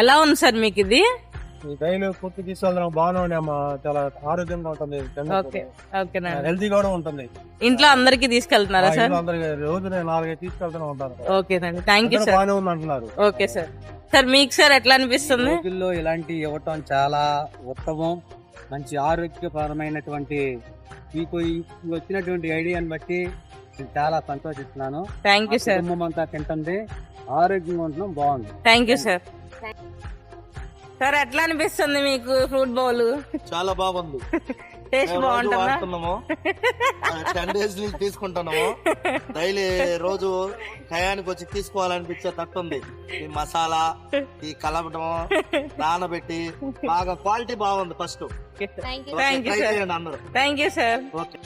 ఎలా ఉంది సార్ మీకు ఇది? ఈ డైలీ పూర్తి తీసుకెళ్తాం బాగానే ఉన్నాయమ్మా, చాలా ఆరోగ్యంగా ఉంటుంది, ఓకే ఓకేనండి. హెల్తీ కూడా ఉంటుంది. ఇంట్లో అందరికి తీసుకెళ్తున్నారా సార్? అందరికి రోజు నేను 4-5 తీసుకెళ్తూనే ఉంటాను. ఓకేనండి, థ్యాంక్ యూ సార్. బాగానే ఉంది అంటున్నారు. Okay sir. సార్ మీకు సార్ ఎట్లా అనిపిస్తుంది? రోజుల్లో ఇలాంటి ఇవ్వటం చాలా ఉత్తమం, మంచి ఆరోగ్యపరమైనటువంటి మీకు వచ్చినటువంటి ఐడియాని బట్టి నేను చాలా సంతోషిస్తున్నాను. Thank you sir. కుటుంబం అంతా తింటుంది, ఆరోగ్యంగా ఉండడం బాగుంది. Thank you sir. సార్ ఎట్లా అనిపిస్తుంది మీకు ఫ్రూట్ బౌల్? చాలా బాగుంది. టేస్ట్ బాగుంటుందా? 10 days నుంచి తీసుకుంటున్నాము. డైలీ రోజు టయానికి వచ్చి తీసుకోవాలనిపించే తట్టుంది. ఈ మసాలా, ఈ కలపడం, నానబెట్టి బాగా క్వాలిటీ బాగుంది. First thank you sir. అందరూ థ్యాంక్ యూ సార్. ఓకే.